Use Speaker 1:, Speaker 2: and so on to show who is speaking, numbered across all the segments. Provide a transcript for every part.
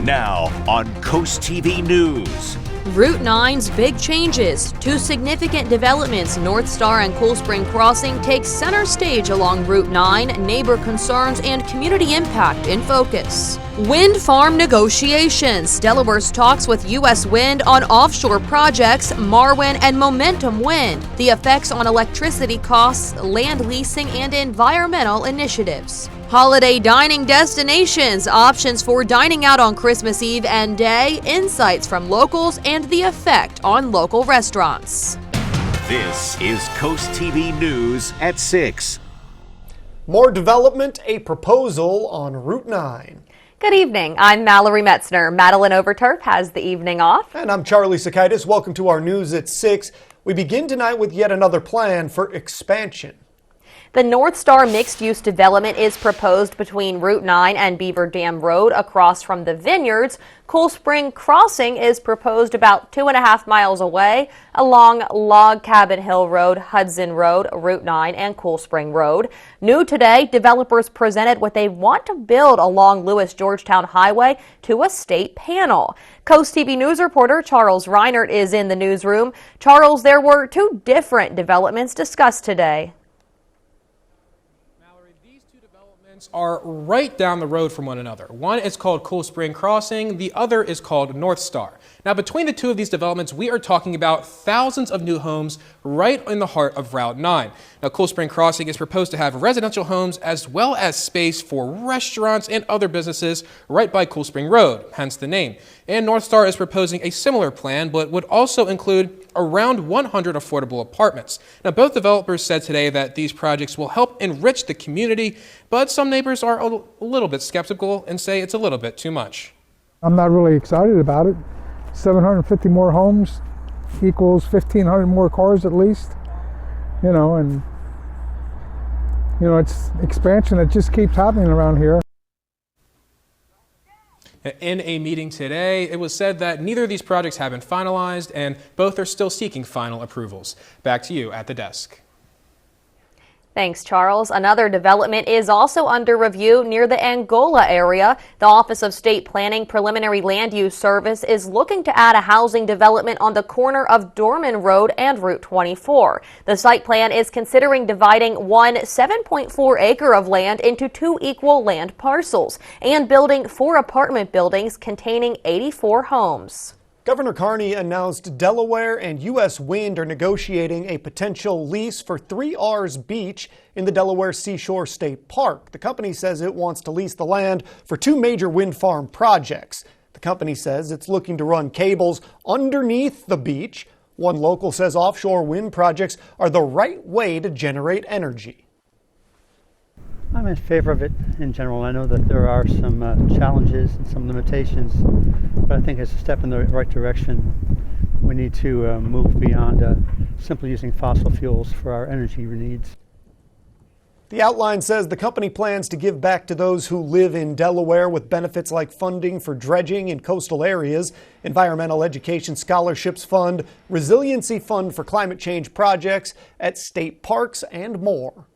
Speaker 1: Now on CoastTV News.
Speaker 2: Route 9's big changes. Two significant developments, North Star and Cool Spring Crossing, take center stage along Route 9, neighbor concerns and community impact in focus. Wind farm negotiations. Delaware's talks with U.S. Wind on offshore projects, Marwin and Momentum Wind. The effects on electricity costs, land leasing, and environmental initiatives. Holiday dining destinations, options for dining out on Christmas Eve and Day, insights from locals, and the effect on local restaurants.
Speaker 1: This is CoastTV News at 6.
Speaker 3: More development, a proposal on Route 9.
Speaker 4: Good evening. I'm Mallory Metzner. Madeline Overturf has the evening off.
Speaker 3: And I'm Charlie Sakaitis. Welcome to our News at 6. We begin tonight with yet another plan for expansion.
Speaker 4: The North Star mixed-use development is proposed between Route 9 and Beaver Dam Road across from the Vineyards. Cool Spring Crossing is proposed about 2.5 miles away along Log Cabin Hill Road, Hudson Road, Route 9, and Cool Spring Road. New today, developers presented what they want to build along Lewis-Georgetown Highway to a state panel. Coast TV News reporter Charles Reinert is in the newsroom. Charles, there were two different developments discussed today.
Speaker 5: Are right down the road from one another. One is called Cool Spring Crossing, the other is called North Star. Now, between the two of these developments, we are talking about thousands of new homes right in the heart of Route 9. Now, Cool Spring Crossing is proposed to have residential homes as well as space for restaurants and other businesses right by Cool Spring Road, hence the name. And North Star is proposing a similar plan, but would also include around 100 affordable apartments. Now, both developers said today that these projects will help enrich the community, but some neighbors are a little bit skeptical and say it's a little bit too much.
Speaker 6: I'm not really excited about it. 750 more homes equals 1,500 more cars at least, and it's expansion that just keeps happening around here.
Speaker 5: In a meeting today, it was said that neither of these projects have been finalized and both are still seeking final approvals. Back to you at the desk.
Speaker 4: Thanks, Charles. Another development is also under review near the Angola area. The Office of State Planning Preliminary Land Use Service is looking to add a housing development on the corner of Dorman Road and Route 24. The site plan is considering dividing one 7.4 acre of land into two equal land parcels and building 4 apartment buildings containing 84 homes.
Speaker 3: Governor Carney announced Delaware and U.S. Wind are negotiating a potential lease for 3R's Beach in the Delaware Seashore State Park. The company says it wants to lease the land for 2 major wind farm projects. The company says it's looking to run cables underneath the beach. One local says offshore wind projects are the right way to generate energy.
Speaker 7: I'm in favor of it in general. I know that there are some challenges and some limitations, but I think it's a step in the right direction. We need to move beyond simply using fossil fuels for our energy needs.
Speaker 3: The outline says the company plans to give back to those who live in Delaware with benefits like funding for dredging in coastal areas, Environmental Education Scholarships Fund, Resiliency Fund for climate change projects at state parks, and more.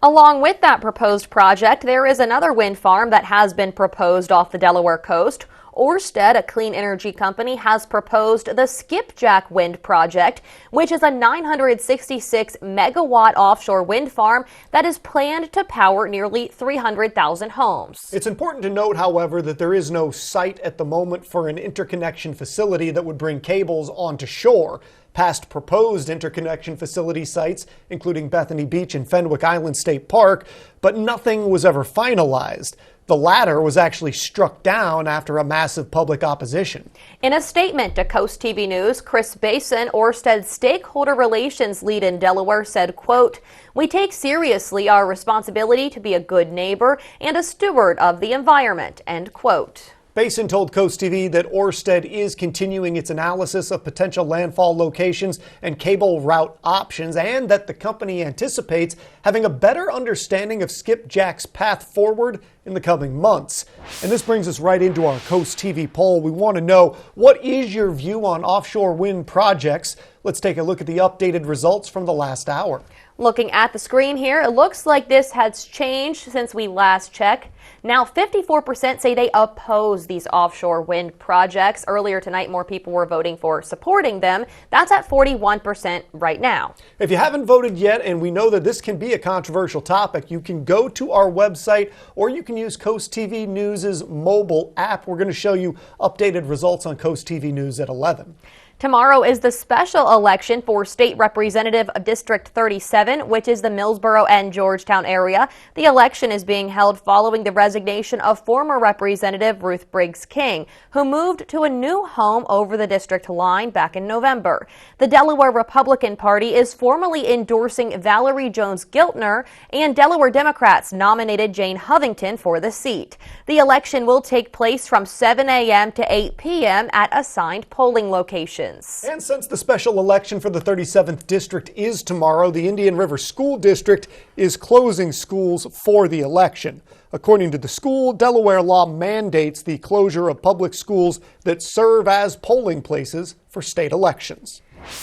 Speaker 4: Along with that proposed project, there is another wind farm that has been proposed off the Delaware coast. Ørsted, a clean energy company, has proposed the Skipjack Wind Project, which is a 966 megawatt offshore wind farm that is planned to power nearly 300,000 homes.
Speaker 3: It's important to note, however, that there is no site at the moment for an interconnection facility that would bring cables onto shore. Past proposed interconnection facility sites, including Bethany Beach and Fenwick Island State Park, but nothing was ever finalized. The latter was actually struck down after a massive public opposition.
Speaker 4: In a statement to Coast TV News, Chris Basin, Ørsted's stakeholder relations lead in Delaware, said, quote, "We take seriously our responsibility to be a good neighbor and a steward of the environment," end quote.
Speaker 3: Basin told Coast TV that Ørsted is continuing its analysis of potential landfall locations and cable route options, and that the company anticipates having a better understanding of Skipjack's path forward in the coming months. And this brings us right into our Coast TV poll. We want to know, what is your view on offshore wind projects? Let's take a look at the updated results from the last hour.
Speaker 4: Looking at the screen here, it looks like this has changed since we last checked. Now 54% say they oppose these offshore wind projects. Earlier tonight, more people were voting for supporting them. That's at 41% right now.
Speaker 3: If you haven't voted yet, and we know that this can be a controversial topic, you can go to our website or you can use Coast TV News' mobile app. We're going to show you updated results on Coast TV News at 11.
Speaker 4: Tomorrow is the special election for State Representative of District 37, which is the Millsboro and Georgetown area. The election is being held following the resignation of former Representative Ruth Briggs King, who moved to a new home over the district line back in November. The Delaware Republican Party is formally endorsing Valerie Jones Giltner, and Delaware Democrats nominated Jane Hovington for the seat. The election will take place from 7 a.m. to 8 p.m. at assigned polling locations.
Speaker 3: And since the special election for the 37th District is tomorrow, the Indian River School District is closing schools for the election. According to the school, Delaware law mandates the closure of public schools that serve as polling places for state elections.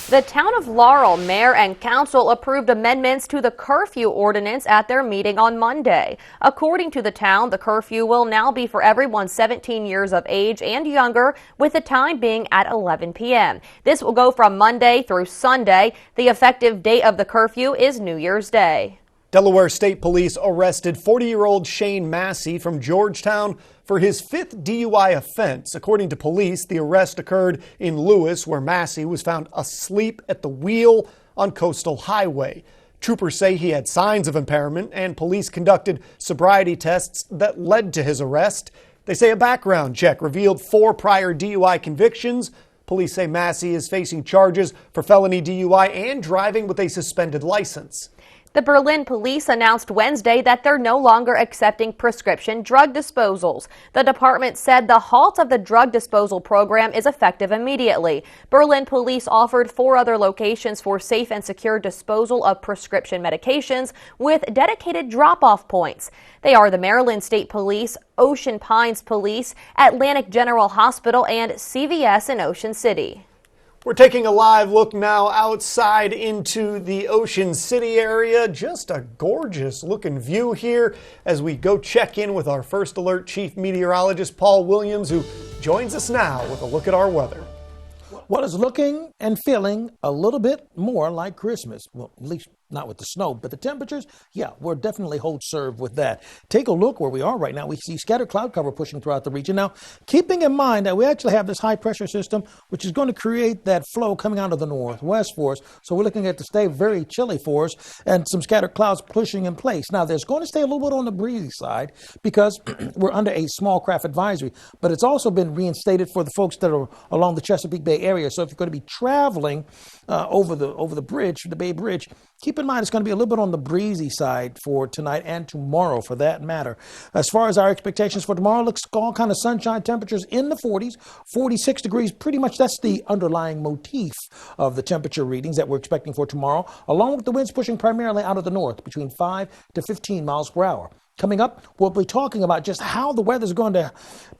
Speaker 4: The town of Laurel mayor and council approved amendments to the curfew ordinance at their meeting on Monday. According to the town, the curfew will now be for everyone 17 years of age and younger, with the time being at 11 p.m. This will go from Monday through Sunday. The effective date of the curfew is New Year's Day.
Speaker 3: Delaware State Police arrested 40-year-old Shane Massey from Georgetown for his fifth DUI offense. According to police, the arrest occurred in Lewis, where Massey was found asleep at the wheel on Coastal Highway. Troopers say he had signs of impairment, and police conducted sobriety tests that led to his arrest. They say a background check revealed 4 prior DUI convictions. Police say Massey is facing charges for felony DUI and driving with a suspended license.
Speaker 4: The Berlin police announced Wednesday that they're no longer accepting prescription drug disposals. The department said the halt of the drug disposal program is effective immediately. Berlin police offered 4 other locations for safe and secure disposal of prescription medications with dedicated drop-off points. They are the Maryland State Police, Ocean Pines Police, Atlantic General Hospital, and CVS in Ocean City.
Speaker 3: We're taking a live look now outside into the Ocean City area. Just a gorgeous looking view here as we go check in with our First Alert Chief Meteorologist, Paul Williams, who joins us now with a look at our weather.
Speaker 8: Well, it's looking and feeling a little bit more like Christmas. Well, at least not with the snow, but the temperatures, yeah, we're definitely hold serve with that. Take a look where we are right now. We see scattered cloud cover pushing throughout the region. Now, keeping in mind that we actually have this high pressure system, which is going to create that flow coming out of the northwest for us. So we're looking at to stay very chilly for us and some scattered clouds pushing in place. Now, there's going to stay a little bit on the breezy side because we're under a small craft advisory, but it's also been reinstated for the folks that are along the Chesapeake Bay area. So if you're going to be traveling over the bridge, the Bay Bridge, keep in mind it's going to be a little bit on the breezy side for tonight and tomorrow for that matter. As far as our expectations for tomorrow, looks all kind of sunshine temperatures in the 40s, 46 degrees. Pretty much that's the underlying motif of the temperature readings that we're expecting for tomorrow, along with the winds pushing primarily out of the north between 5 to 15 miles per hour. Coming up, we'll be talking about just how the weather is going to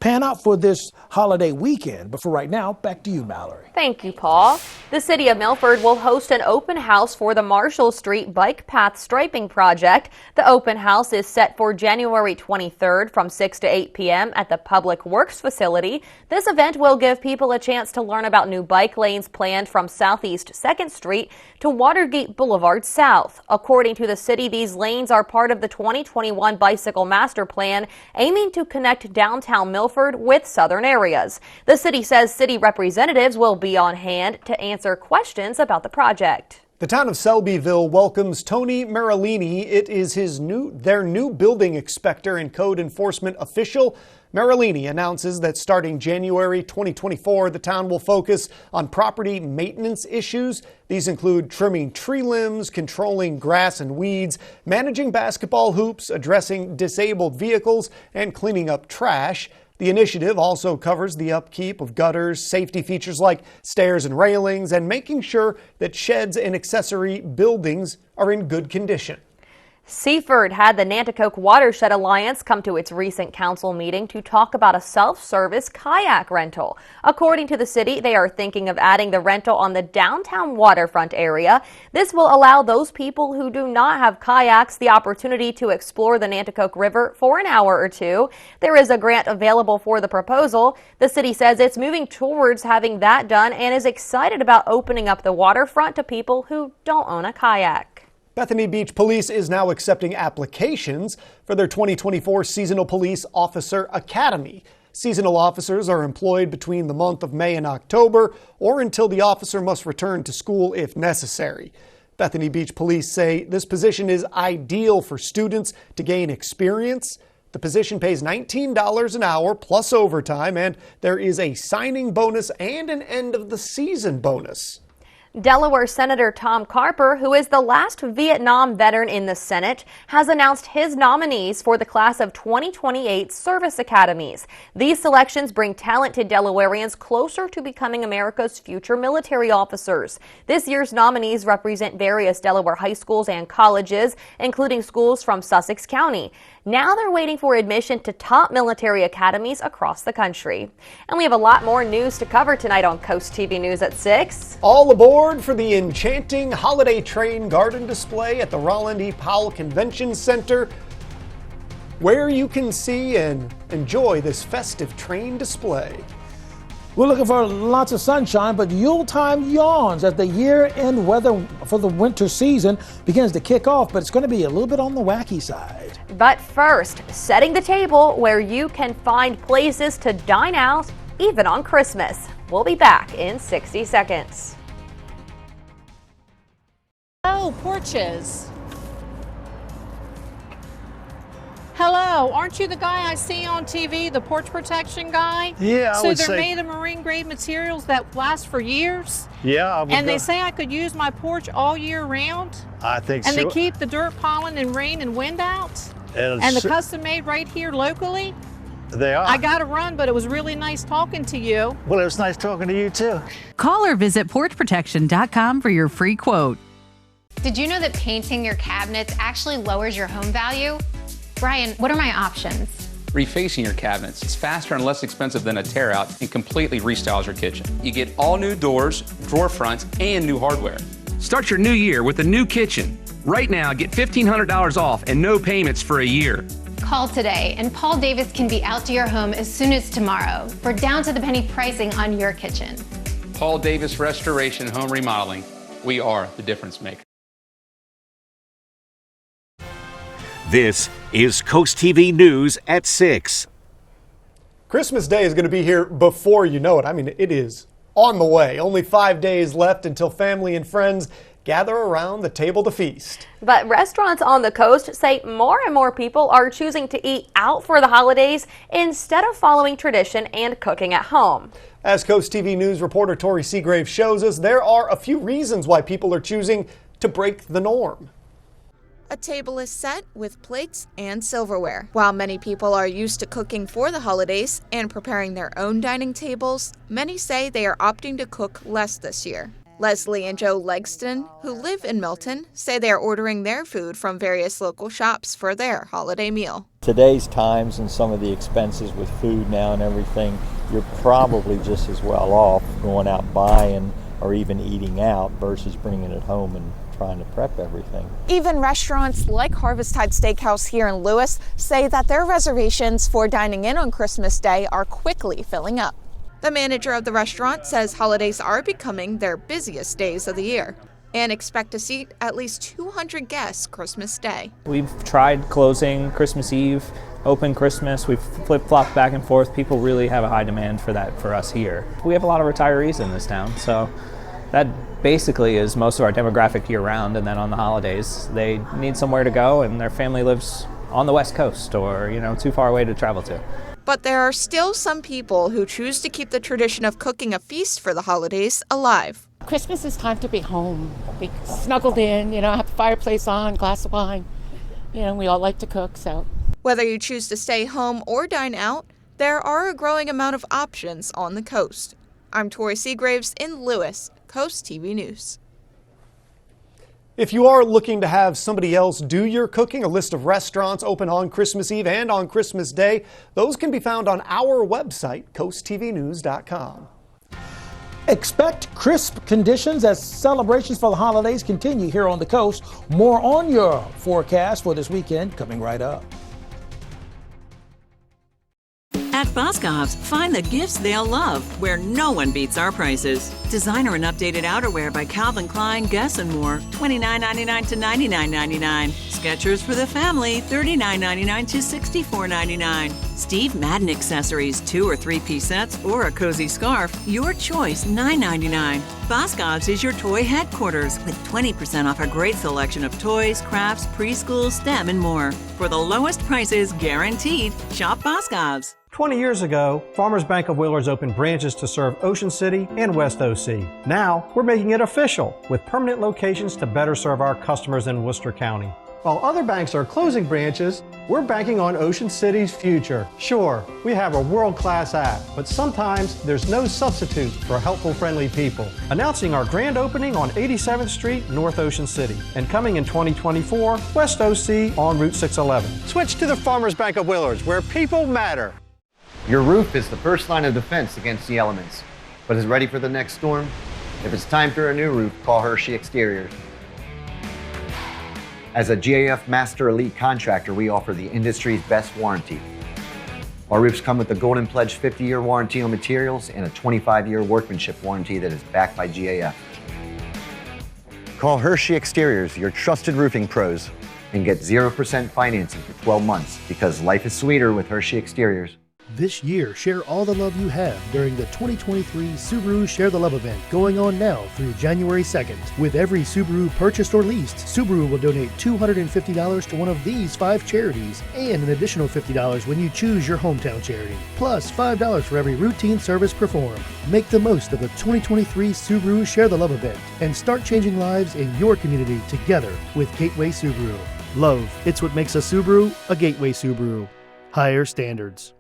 Speaker 8: pan out for this holiday weekend. But for right now, back to you, Mallory.
Speaker 4: Thank you, Paul. The city of Milford will host an open house for the Marshall Street Bike Path Striping Project. The open house is set for January 23rd from 6 to 8 p.m. at the Public Works facility. This event will give people a chance to learn about new bike lanes planned from Southeast 2nd Street to Watergate Boulevard South. According to the city, these lanes are part of the 2021 Bicycle Master Plan, aiming to connect downtown Milford with southern areas. The city says city representatives will be on hand to answer questions about the project.
Speaker 3: The town of Selbyville welcomes Tony Marilini. It is their new building inspector and code enforcement official. Marilini announces that starting January 2024, the town will focus on property maintenance issues. These include trimming tree limbs, controlling grass and weeds, managing basketball hoops, addressing disabled vehicles, and cleaning up trash. The initiative also covers the upkeep of gutters, safety features like stairs and railings, and making sure that sheds and accessory buildings are in good condition.
Speaker 4: Seaford had the Nanticoke Watershed Alliance come to its recent council meeting to talk about a self-service kayak rental. According to the city, they are thinking of adding the rental on the downtown waterfront area. This will allow those people who do not have kayaks the opportunity to explore the Nanticoke River for an hour or two. There is a grant available for the proposal. The city says it's moving towards having that done and is excited about opening up the waterfront to people who don't own a kayak.
Speaker 3: Bethany Beach Police is now accepting applications for their 2024 Seasonal Police Officer Academy. Seasonal officers are employed between the month of May and October or until the officer must return to school if necessary. Bethany Beach Police say this position is ideal for students to gain experience. The position pays $19 an hour plus overtime, and there is a signing bonus and an end of the season bonus.
Speaker 4: Delaware Senator Tom Carper, who is the last Vietnam veteran in the Senate, has announced his nominees for the class of 2028 service academies. These selections bring talented Delawareans closer to becoming America's future military officers. This year's nominees represent various Delaware high schools and colleges, including schools from Sussex County. Now they're waiting for admission to top military academies across the country. And we have a lot more news to cover tonight on Coast TV News at 6.
Speaker 3: All aboard for the enchanting holiday train garden display at the Roland E. Powell Convention Center, where you can see and enjoy this festive train display.
Speaker 8: We're looking for lots of sunshine, but Yuletime yawns as the year-end weather for the winter season begins to kick off, but it's going to be a little bit on the wacky side.
Speaker 4: But first, setting the table where you can find places to dine out, even on Christmas. We'll be back in 60 seconds.
Speaker 9: Oh, porches. Hello, aren't you the guy I see on TV, the porch protection guy?
Speaker 7: Yeah, I would
Speaker 9: So they're
Speaker 7: say.
Speaker 9: made of marine grade materials that last for years?
Speaker 7: Yeah, I would
Speaker 9: And
Speaker 7: go.
Speaker 9: they say I could use my porch all year round?
Speaker 7: I think
Speaker 9: And
Speaker 7: so.
Speaker 9: they keep the dirt, pollen, and rain and wind out?
Speaker 7: And
Speaker 9: And the custom made right here locally?
Speaker 7: They are.
Speaker 9: I got to run, but it was really nice talking to you.
Speaker 7: Well, it was nice talking to you too.
Speaker 10: Call or visit porchprotection.com for your free quote.
Speaker 11: Did you know that painting your cabinets actually lowers your home value? Brian, what are my options?
Speaker 12: Refacing your cabinets. It's faster and less expensive than a tear out and completely restyles your kitchen. You get all new doors, drawer fronts, and new hardware.
Speaker 13: Start your new year with a new kitchen. Right now, get $1,500 off and no payments for a year.
Speaker 11: Call today and Paul Davis can be out to your home as soon as tomorrow for down to the penny pricing on your kitchen.
Speaker 12: Paul Davis Restoration Home Remodeling. We are the difference maker.
Speaker 1: This is Coast TV News at 6.
Speaker 3: Christmas Day is going to be here before you know it. I mean, it is on the way. Only 5 days left until family and friends gather around the table to feast.
Speaker 4: But restaurants on the coast say more and more people are choosing to eat out for the holidays instead of following tradition and cooking at home.
Speaker 3: As Coast TV News reporter Tori Seagrave shows us, there are a few reasons why people are choosing to break the norm.
Speaker 14: A table is set with plates and silverware. While many people are used to cooking for the holidays and preparing their own dining tables, many say they are opting to cook less this year. Leslie and Joe Legston, who live in Milton, say they are ordering their food from various local shops for their holiday meal.
Speaker 15: Today's times and some of the expenses with food now and everything, you're probably just as well off going out buying or even eating out versus bringing it home and trying to prep everything.
Speaker 14: Even restaurants like Harvest-Tide Steakhouse here in Lewis say that their reservations for dining in on Christmas Day are quickly filling up. The manager of the restaurant says holidays are becoming their busiest days of the year and expect to seat at least 200 guests Christmas Day.
Speaker 16: We've tried closing Christmas Eve, open Christmas. We've flip-flopped back and forth. People really have a high demand for that for us here. We have a lot of retirees in this town, so that basically is most of our demographic year-round, and then on the holidays they need somewhere to go and their family lives on the West Coast or, too far away to travel to.
Speaker 14: But there are still some people who choose to keep the tradition of cooking a feast for the holidays alive.
Speaker 17: Christmas is time to be home, be snuggled in, have the fireplace on, glass of wine. We all like to cook, so.
Speaker 14: Whether you choose to stay home or dine out, there are a growing amount of options on the coast. I'm Tori Seagraves in Lewis, Coast TV News.
Speaker 3: If you are looking to have somebody else do your cooking, a list of restaurants open on Christmas Eve and on Christmas Day, those can be found on our website, CoastTVnews.com.
Speaker 8: Expect crisp conditions as celebrations for the holidays continue here on the coast. More on your forecast for this weekend coming right up.
Speaker 18: At Boscov's, find the gifts they'll love, where no one beats our prices. Designer and updated outerwear by Calvin Klein, Guess and more, $29.99 to $99.99. Skechers for the family, $39.99 to $64.99. Steve Madden accessories, 2 or 3-piece sets, or a cozy scarf, your choice, $9.99. Boscov's is your toy headquarters with 20% off a great selection of toys, crafts, preschool, STEM, and more. For the lowest prices guaranteed, shop Boscov's.
Speaker 19: 20 years ago, Farmers Bank of Wheelers opened branches to serve Ocean City and West OC. Now, we're making it official with permanent locations to better serve our customers in Worcester County. While other banks are closing branches, we're banking on Ocean City's future. Sure, we have a world-class app, but sometimes there's no substitute for helpful, friendly people. Announcing our grand opening on 87th Street, North Ocean City, and coming in 2024, West OC on Route 611. Switch to the Farmers Bank of Wheelers, where people matter.
Speaker 20: Your roof is the first line of defense against the elements, but is ready for the next storm? If it's time for a new roof, call Hershey Exteriors. As a GAF Master Elite contractor, we offer the industry's best warranty. Our roofs come with a Golden Pledge 50-year warranty on materials and a 25-year workmanship warranty that is backed by GAF. Call Hershey Exteriors, your trusted roofing pros, and get 0% financing for 12 months, because life is sweeter with Hershey Exteriors.
Speaker 21: This year, share all the love you have during the 2023 Subaru Share the Love event going on now through January 2nd. With every Subaru purchased or leased, Subaru will donate $250 to one of these 5 charities and an additional $50 when you choose your hometown charity, plus $5 for every routine service performed. Make the most of the 2023 Subaru Share the Love event and start changing lives in your community together with Gateway Subaru. Love, it's what makes a Subaru a Gateway Subaru. Higher standards.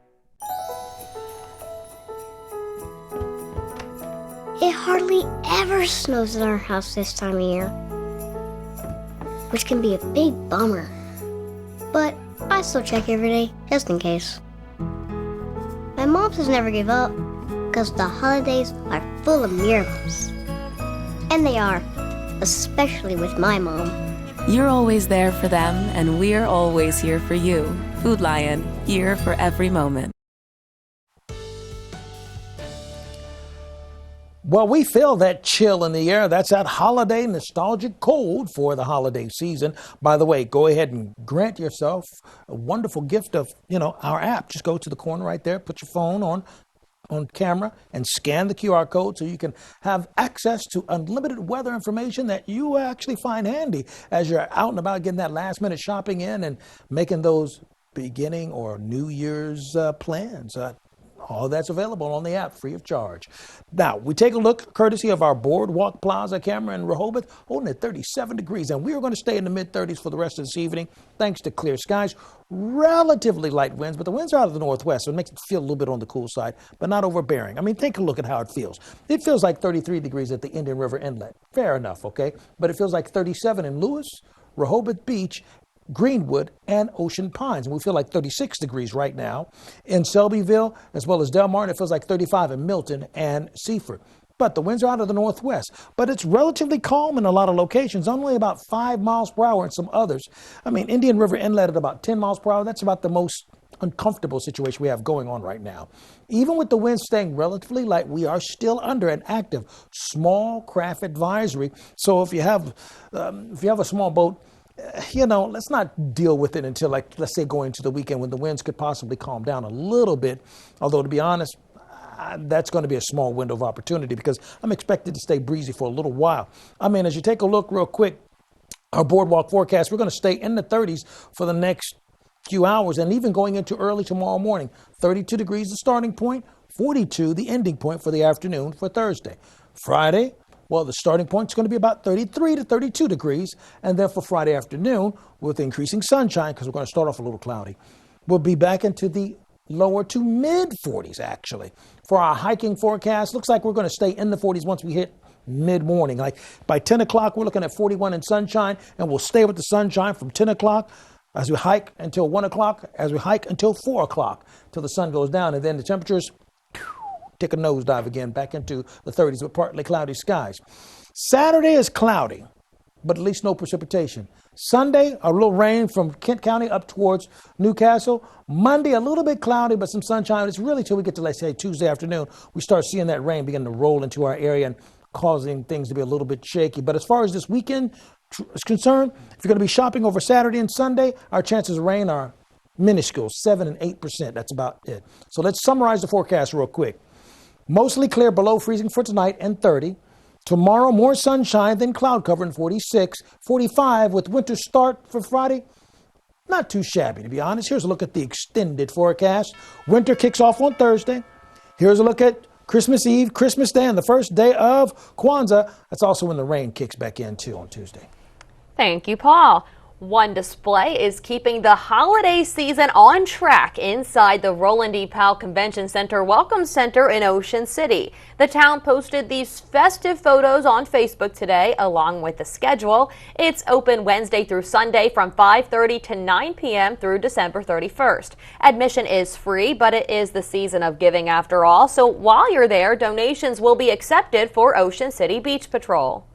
Speaker 22: It hardly ever snows at our house this time of year, which can be a big bummer. But I still check every day, just in case. My mom says never give up, because the holidays are full of miracles. And they are, especially with my mom.
Speaker 23: You're always there for them, and we're always here for you. Food Lion, here for every moment.
Speaker 8: Well, we feel that chill in the air. That's that holiday nostalgic cold for the holiday season. By the way, go ahead and grant yourself a wonderful gift of, our app. Just go to the corner right there, put your phone on camera and scan the QR code so you can have access to unlimited weather information that you actually find handy as you're out and about getting that last minute shopping in and making those beginning or New Year's plans. All that's available on the app, free of charge. Now, we take a look courtesy of our Boardwalk Plaza camera in Rehoboth, holding at 37 degrees. And we are going to stay in the mid-30s for the rest of this evening, thanks to clear skies, relatively light winds, but the winds are out of the northwest, so it makes it feel a little bit on the cool side, but not overbearing. I mean, take a look at how it feels. It feels like 33 degrees at the Indian River Inlet. Fair enough, okay? But it feels like 37 in Lewis, Rehoboth Beach, Greenwood, and Ocean Pines. And we feel like 36 degrees right now in Selbyville, as well as Del Mar. It feels like 35 in Milton and Seaford. But the winds are out of the northwest. But it's relatively calm in a lot of locations, only about 5 miles per hour in some others. I mean, Indian River Inlet at about 10 miles per hour. That's about the most uncomfortable situation we have going on right now. Even with the winds staying relatively light, we are still under an active small craft advisory. So if you have a small boat, let's not deal with it until, let's say, going into the weekend when the winds could possibly calm down a little bit. Although, to be honest, that's going to be a small window of opportunity because I'm expected to stay breezy for a little while. I mean, as you take a look real quick, our boardwalk forecast, we're going to stay in the 30s for the next few hours and even going into early tomorrow morning. 32 degrees the starting point, 42 the ending point for the afternoon for Thursday. Friday, well, the starting point is going to be about 33 to 32 degrees. And then for Friday afternoon, with increasing sunshine, because we're going to start off a little cloudy, we'll be back into the lower to mid 40s, actually. For our hiking forecast, looks like we're going to stay in the 40s once we hit mid-morning. Like by 10 o'clock, we're looking at 41 in sunshine, and we'll stay with the sunshine from 10 o'clock as we hike until 1 o'clock, as we hike until 4 o'clock, till the sun goes down. And then the temperatures take a nosedive again, back into the 30s with partly cloudy skies. Saturday is cloudy, but at least no precipitation. Sunday, a little rain from Kent County up towards Newcastle. Monday, a little bit cloudy, but some sunshine. It's really till we get to, let's say, Tuesday afternoon, we start seeing that rain begin to roll into our area and causing things to be a little bit shaky. But as far as this weekend is concerned, if you're going to be shopping over Saturday and Sunday, our chances of rain are minuscule, 7 and 8%. That's about it. So let's summarize the forecast real quick. Mostly clear, below freezing for tonight and 30. Tomorrow, more sunshine than cloud cover in 46. 45 with winter start for Friday. Not too shabby, to be honest. Here's a look at the extended forecast. Winter kicks off on Thursday. Here's a look at Christmas Eve, Christmas Day, and the first day of Kwanzaa. That's also when the rain kicks back in, too, on Tuesday.
Speaker 4: Thank you, Paul. One display is keeping the holiday season on track inside the Roland E. Powell Convention Center Welcome Center in Ocean City. The town posted these festive photos on Facebook today along with the schedule. It's open Wednesday through Sunday from 5:30 to 9 p.m. through December 31st. Admission is free, but it is the season of giving after all, so while you're there, donations will be accepted for Ocean City Beach Patrol.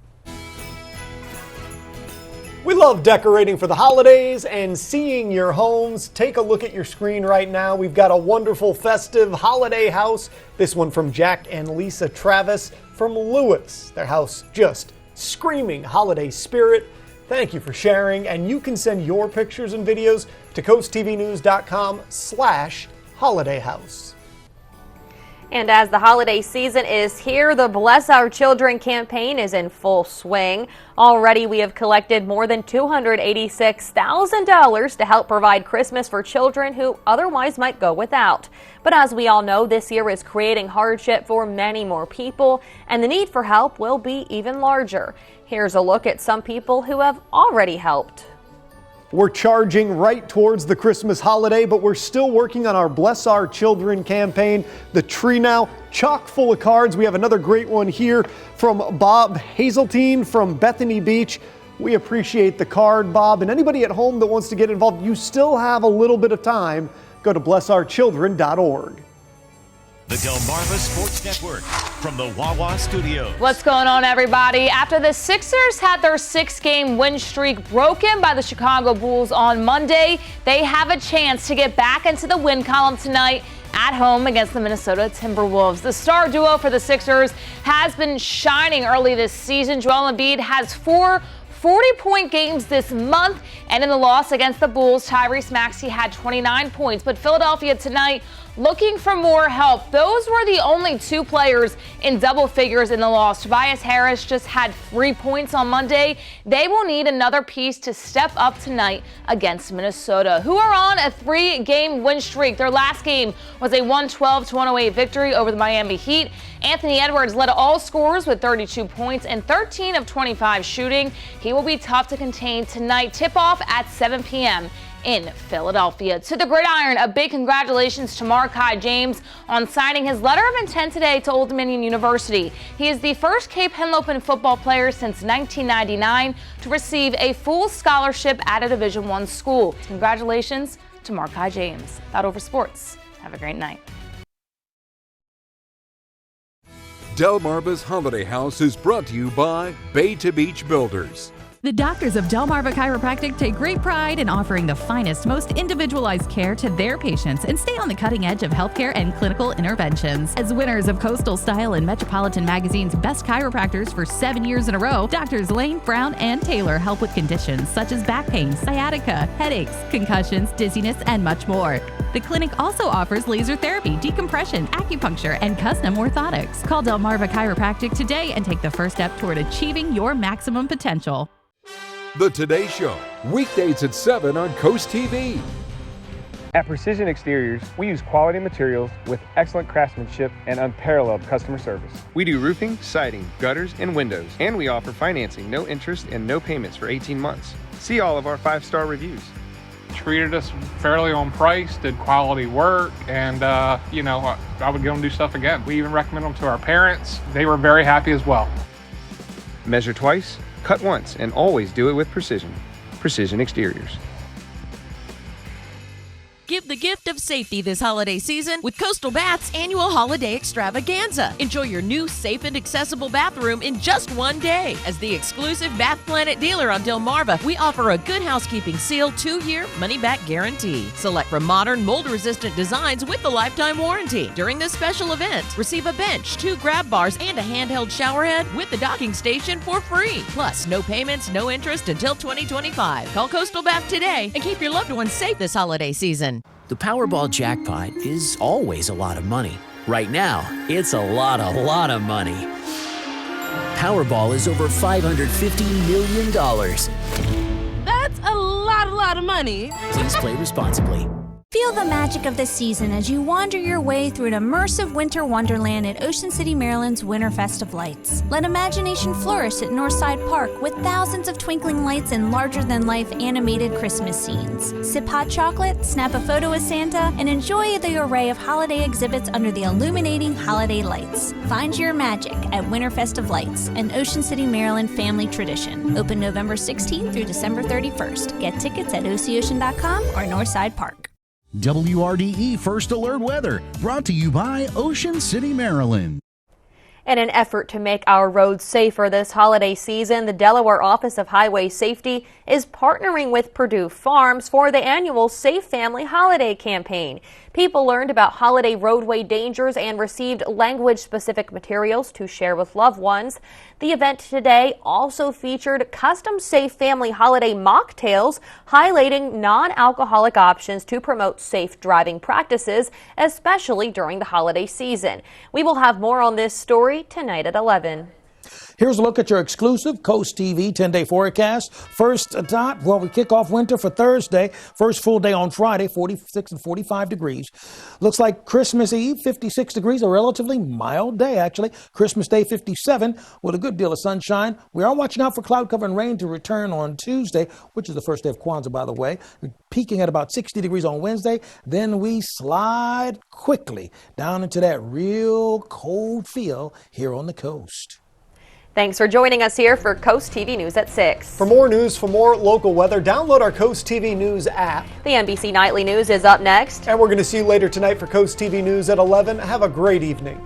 Speaker 3: We love decorating for the holidays and seeing your homes. Take a look at your screen right now. We've got a wonderful festive holiday house. This one from Jack and Lisa Travis from Lewis. Their house just screaming holiday spirit. Thank you for sharing, and you can send your pictures and videos to coasttvnews.com/holidayhouse.
Speaker 4: And as the holiday season is here, the Bless Our Children campaign is in full swing. Already, we have collected more than $286,000 to help provide Christmas for children who otherwise might go without. But as we all know, this year is creating hardship for many more people, and the need for help will be even larger. Here's a look at some people who have already helped.
Speaker 3: We're charging right towards the Christmas holiday, but we're still working on our Bless Our Children campaign. The tree now chock full of cards. We have another great one here from Bob Hazeltine from Bethany Beach. We appreciate the card, Bob. And anybody at home that wants to get involved, you still have a little bit of time. Go to blessourchildren.org.
Speaker 1: The Delmarva Sports Network from the Wawa Studios.
Speaker 2: What's going on, everybody? After the Sixers had their 6-game win streak broken by the Chicago Bulls on Monday, they have a chance to get back into the win column tonight at home against the Minnesota Timberwolves. The star duo for the Sixers has been shining early this season. Joel Embiid has 4 40-point games this month, and in the loss against the Bulls, Tyrese Maxey had 29 points. But Philadelphia tonight looking for more help. Those were the only 2 players in double figures in the loss. Tobias Harris just had 3 points on Monday. They will need another piece to step up tonight against Minnesota, who are on a 3-game win streak. Their last game was a 112-108 victory over the Miami Heat. Anthony Edwards led all scorers with 32 points and 13 of 25 shooting. He will be tough to contain tonight. Tip-off at 7 p.m. in Philadelphia. To the gridiron, a big congratulations to Markai James on signing his letter of intent today to Old Dominion University. He is the first Cape Henlopen football player since 1999 to receive a full scholarship at a Division I school. Congratulations to Markai James. That over sports. Have a great night.
Speaker 5: Delmarva's Holiday House is brought to you by Bay to Beach Builders.
Speaker 10: The doctors of Delmarva Chiropractic take great pride in offering the finest, most individualized care to their patients and stay on the cutting edge of healthcare and clinical interventions. As winners of Coastal Style and Metropolitan Magazine's Best Chiropractors for 7 years in a row, Doctors Lane, Brown, and Taylor help with conditions such as back pain, sciatica, headaches, concussions, dizziness, and much more. The clinic also offers laser therapy, decompression, acupuncture, and custom orthotics. Call Delmarva Chiropractic today and take the first step toward achieving your maximum potential.
Speaker 5: The Today Show, weekdays at 7 on CoastTV.
Speaker 6: At Precision Exteriors, we use quality materials with excellent craftsmanship and unparalleled customer service. We do roofing, siding, gutters, and windows, and we offer financing, no interest and no payments for 18 months. See all of our 5-star reviews.
Speaker 24: Treated us fairly on price, did quality work, and I would go and do stuff again. We even recommend them to our parents. They were very happy as well.
Speaker 6: Measure twice, cut once, and always do it with precision. Precision Exteriors.
Speaker 7: Give the gift of safety this holiday season with Coastal Bath's annual holiday extravaganza. Enjoy your new safe and accessible bathroom in just one day. As the exclusive Bath Planet dealer on Delmarva, we offer a Good Housekeeping Seal 2-year money-back guarantee. Select from modern, mold-resistant designs with the lifetime warranty. During this special event, receive a bench, 2 grab bars, and a handheld shower head with the docking station for free. Plus, no payments, no interest until 2025. Call Coastal Bath today and keep your loved ones safe this holiday season.
Speaker 9: The Powerball jackpot is always a lot of money. Right now, it's a lot of money. Powerball is over $550 million.
Speaker 11: That's a lot of money.
Speaker 9: Please play responsibly.
Speaker 13: Feel the magic of the season as you wander your way through an immersive winter wonderland at Ocean City, Maryland's Winterfest of Lights. Let imagination flourish at Northside Park with thousands of twinkling lights and larger-than-life animated Christmas scenes. Sip hot chocolate, snap a photo with Santa, and enjoy the array of holiday exhibits under the illuminating holiday lights. Find your magic at Winterfest of Lights, an Ocean City, Maryland family tradition. Open November 16th through December 31st. Get tickets at oceocean.com or Northside Park.
Speaker 25: WRDE First Alert Weather, brought to you by Ocean City, Maryland.
Speaker 4: In an effort to make our roads safer this holiday season, the Delaware Office of Highway Safety is partnering with Purdue Farms for the annual Safe Family Holiday Campaign. People learned about holiday roadway dangers and received language-specific materials to share with loved ones. The event today also featured custom Safe Family Holiday mocktails, highlighting non-alcoholic options to promote safe driving practices, especially during the holiday season. We will have more on this story tonight at 11.
Speaker 8: Here's a look at your exclusive Coast TV 10-day forecast. First dot, well, we kick off winter for Thursday. First full day on Friday, 46 and 45 degrees. Looks like Christmas Eve, 56 degrees, a relatively mild day, actually. Christmas Day, 57, with a good deal of sunshine. We are watching out for cloud cover and rain to return on Tuesday, which is the first day of Kwanzaa, by the way. Peaking at about 60 degrees on Wednesday. Then we slide quickly down into that real cold feel here on the coast.
Speaker 4: Thanks for joining us here for Coast TV News at 6.
Speaker 3: For more news, for more local weather, download our Coast TV News app.
Speaker 4: The NBC Nightly News is up next.
Speaker 3: And we're going to see you later tonight for Coast TV News at 11. Have a great evening.